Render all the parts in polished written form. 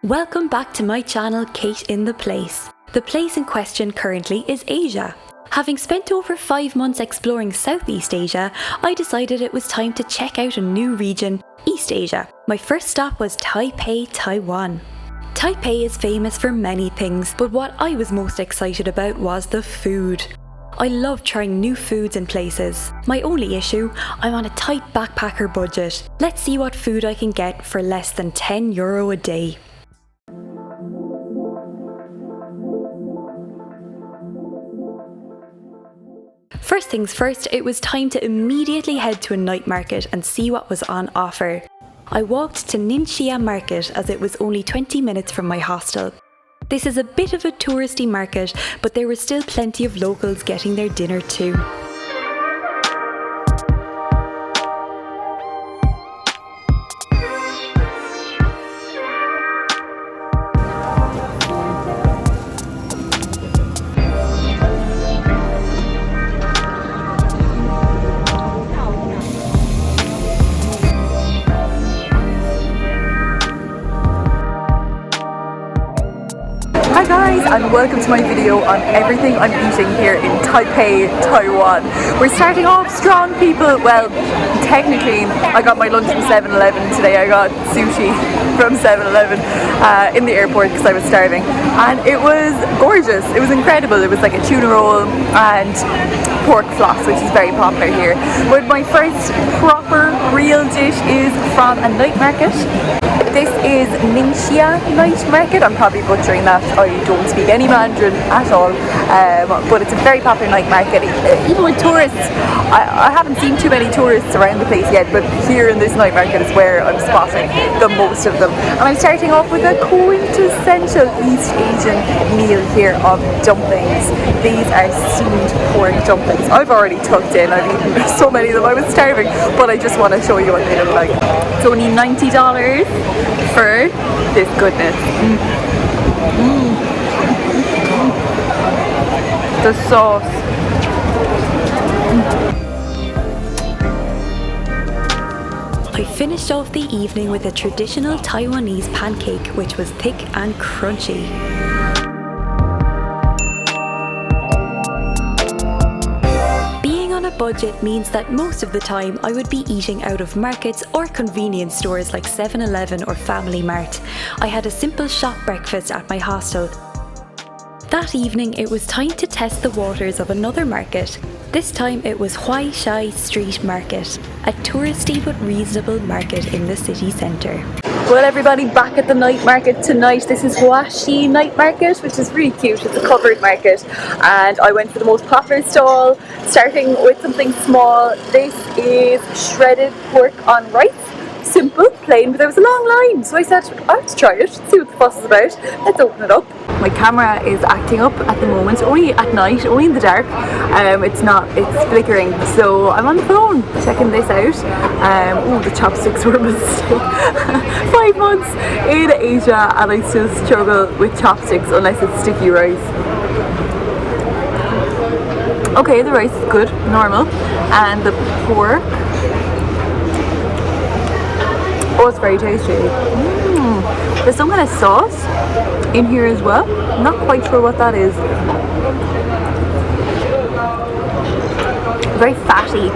Welcome back to my channel, Kate in the Place. The place in question currently is Asia. Having spent over 5 months exploring Southeast Asia, I decided it was time to check out a new region, East Asia. My first stop was Taipei, Taiwan. Taipei is famous for many things, but what I was most excited about was the food. I love trying new foods and places. My only issue, I'm on a tight backpacker budget. Let's see what food I can get for less than €10 a day. First things first, it was time to immediately head to a night market and see what was on offer. I walked to Ningxia Market as it was only 20 minutes from my hostel. This is a bit of a touristy market, but there were still plenty of locals getting their dinner too. Hi guys, and welcome to my video on everything I'm eating here in Taipei, Taiwan. We're starting off strong, people. Well, technically I got my lunch from 7-Eleven today. I got sushi from 7-Eleven in the airport because I was starving, and it was gorgeous. It was incredible. It was like a tuna roll and pork floss, which is very popular here. But my first proper real dish is from a night market. This is Ningxia Night Market. I'm probably butchering that. I don't speak any Mandarin at all, but it's a very popular night market. Even with tourists, I haven't seen too many tourists around the place yet, but here in this night market is where I'm spotting the most of them. And I'm starting off with a quintessential East Asian meal here of dumplings. These are steamed pork dumplings. I've already tucked in. I've eaten so many of them. I was starving, but I just want to show you what they look like. It's only $90 for this goodness. The sauce. I finished off the evening with a traditional Taiwanese pancake, which was thick and crunchy. Being on a budget means that most of the time I would be eating out of markets or convenience stores like 7-Eleven or Family Mart. I had a simple shop breakfast at my hostel. That evening it was time to test the waters of another market. This time it was Huai Shai Street Market, a touristy but reasonable market in the city centre. Well everybody, back at the night market tonight. This is Huaxi Night Market, which is really cute. It's a covered market, and I went for the most popular stall, starting with something small. This is shredded pork on rice. Simple, plain, but there was a long line, so I said I have to try it, see what the fuss is about. Let's open it up. My camera is acting up at the moment, only at night, only in the dark. It's flickering, so I'm on the phone checking this out. Oh, the chopsticks were a mistake. 5 months in Asia and I still struggle with chopsticks unless it's sticky rice. Okay, the rice is good, normal, and the pork, oh, it's very tasty. There's some kind of sauce in here as well. I'm not quite sure what that is. Very fatty,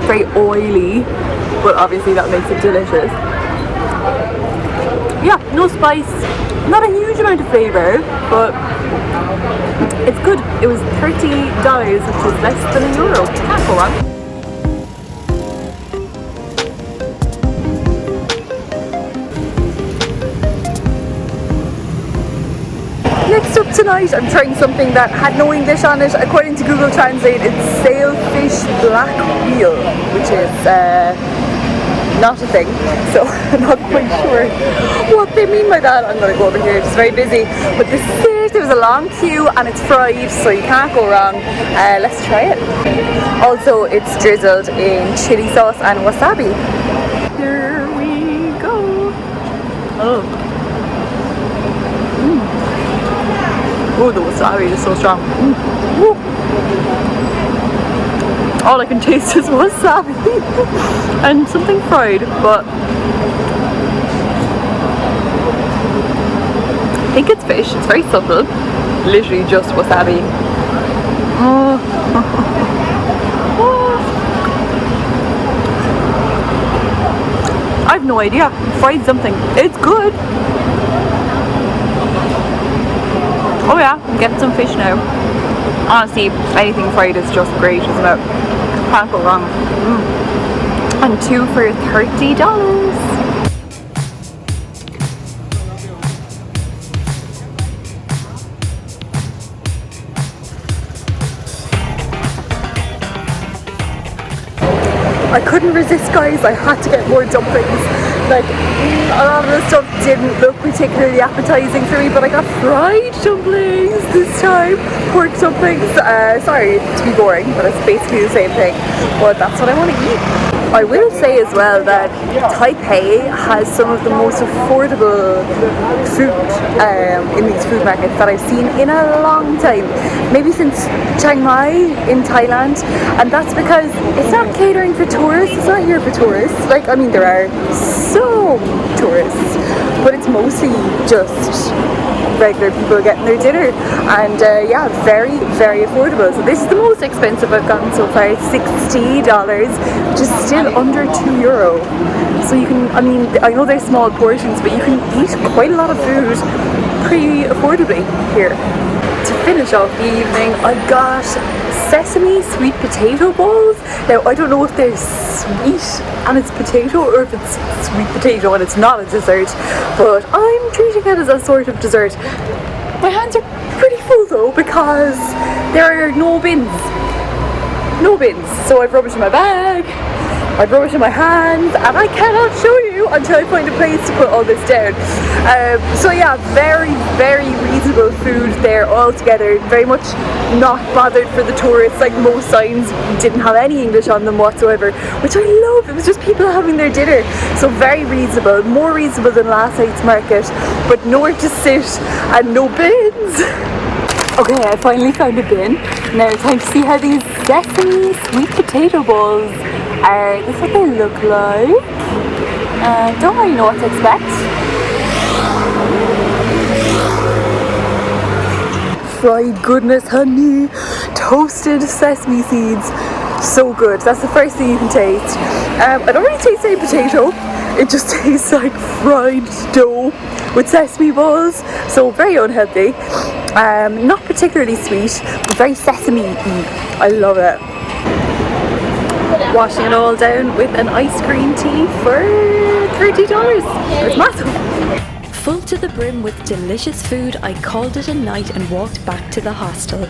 very oily, but obviously that makes it delicious. Yeah, no spice, not a huge amount of flavour, but it's good. It was $30, which is less than €1. Can't go wrong. Next up tonight, I'm trying something that had no English on it. According to Google Translate, it's sailfish black wheel, which is not a thing, so I'm not quite sure what they mean by that. I'm going to go over here, it's very busy, but this is it. There was a long queue and it's fried, so you can't go wrong. Let's try it. Also, it's drizzled in chili sauce and wasabi. Here we go. Oh. Oh, the wasabi is so strong. All I can taste is wasabi and something fried, but think it's fish. It's very subtle. Literally just wasabi. Oh. I have no idea. Fried something. It's good. Oh yeah, I'm getting some fish now. Honestly, anything fried is just great, isn't it? Can't go wrong. And 2 for $30. I couldn't resist, guys. I had to get more dumplings. Like, a lot of the stuff didn't look particularly appetizing for me, but I got fried dumplings this time. Pork dumplings. Sorry to be boring, but it's basically the same thing. But that's what I want to eat. I will say as well that Taipei has some of the most affordable food in these food markets that I've seen in a long time. Maybe since Chiang Mai in Thailand, and that's because it's not catering for tourists. It's not here for tourists. Like, I mean, there are so tourists, but it's mostly just regular people getting their dinner, and yeah, very, very affordable. So this is the most expensive I've gotten so far. It's $60, which is still under €2. So you can, I mean, I know they're small portions, but you can eat quite a lot of food pretty affordably here. To finish off the evening, I got sesame sweet potato balls. Now, I don't know if they're sweet and it's potato or if it's sweet potato and it's not a dessert, but I'm treating it as a sort of dessert. My hands are pretty full though because there are no bins. No bins. So I've rubbish in my bag, I've rubbish in my hands, and I cannot show you until I find a place to put all this down. So yeah, very, very reasonable food there altogether. Very much not bothered for the tourists. Like, most signs didn't have any English on them whatsoever, which I love. It was just people having their dinner. So very reasonable, more reasonable than last night's market, but nowhere to sit and no bins. Okay, I finally found a bin. Now time to see how these sesame sweet potato balls are. This is what they look like. Don't really know what to expect. Fried goodness, honey. Toasted sesame seeds. So good. That's the first thing you can taste. I don't really taste any potato. It just tastes like fried dough with sesame balls. So very unhealthy. Not particularly sweet, but very sesame-y. I love it. Washing it all down with an ice cream tea for $30. It's massive. Full to the brim with delicious food, I called it a night and walked back to the hostel.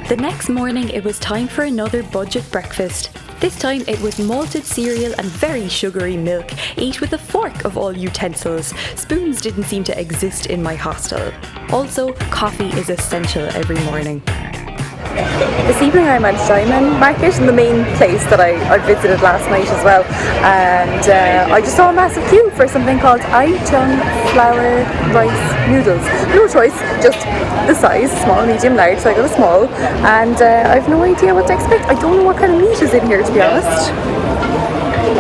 The next morning it was time for another budget breakfast. This time it was malted cereal and very sugary milk, ate with a fork of all utensils. Spoons didn't seem to exist in my hostel. Also, coffee is essential every morning. This evening I'm at Diamond Market, in the main place that I visited last night as well, and I just saw a massive queue for something called Aichung flour rice noodles. No choice, just the size, small, medium, large, so I got a small, and I have no idea what to expect. I don't know what kind of meat is in here, to be honest.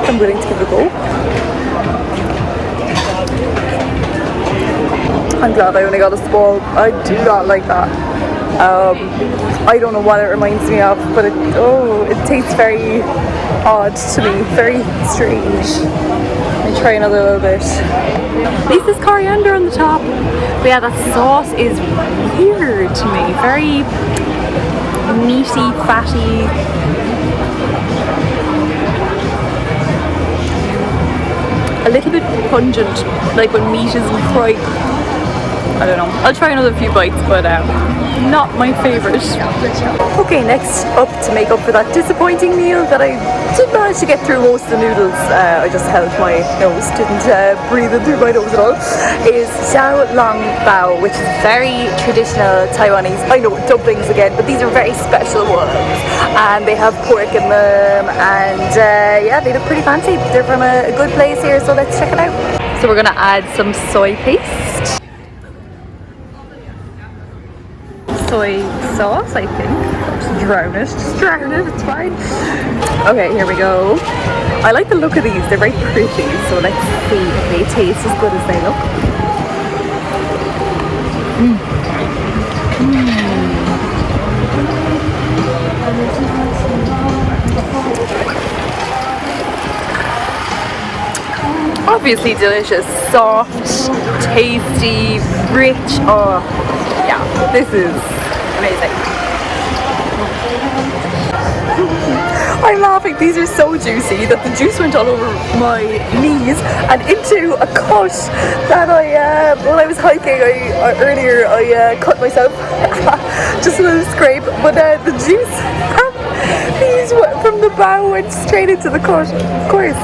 I'm willing to give it a go. I'm glad I only got a small. I do not like that. I don't know what it reminds me of, but it tastes very odd to me, very strange. Let me try another little bit. At least there's coriander on the top. But yeah, that sauce is weird to me. Very meaty, fatty. A little bit pungent, like when meat isn't quite. I don't know. I'll try another few bites, but not my favourite. Okay, next up, to make up for that disappointing meal that I did manage to get through most of the noodles, I just held my nose, didn't breathe in through my nose at all, is xiao long bao, which is very traditional Taiwanese. I know, dumplings again, but these are very special ones, and they have pork in them, and yeah, they look pretty fancy. They're from a good place here, so let's check it out. So we're gonna add some soy paste. soy sauce, I think. Just drown it, it's fine. Okay, here we go. I like the look of these, they're very pretty, so let's see if they taste as good as they look. Obviously delicious, soft, tasty, rich. Oh yeah, this is amazing. I'm laughing, these are so juicy that the juice went all over my knees and into a cut that when I was hiking earlier I cut myself. Just a little scrape, but the juice these from the bow went straight into the cut. Of course,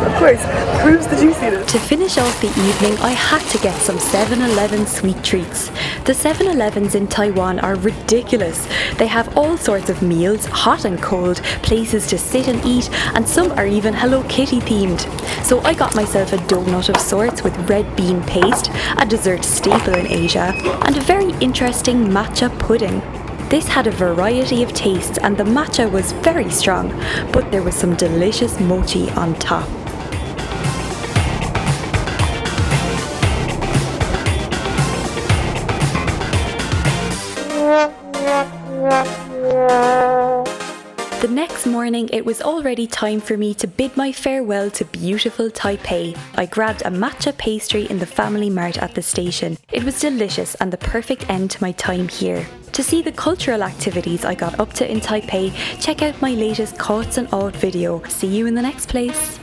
proves the juiciness. To finish off the evening, I had to get some 7-Eleven sweet treats. The 7-Elevens in Taiwan are ridiculous. They have all sorts of meals, hot and cold, places to sit and eat, and some are even Hello Kitty themed. So I got myself a donut of sorts with red bean paste, a dessert staple in Asia, and a very interesting matcha pudding. This had a variety of tastes and the matcha was very strong, but there was some delicious mochi on top. The next morning, it was already time for me to bid my farewell to beautiful Taipei. I grabbed a matcha pastry in the Family Mart at the station. It was delicious and the perfect end to my time here. To see the cultural activities I got up to in Taipei, check out my latest Caught and Awed video. See you in the next place.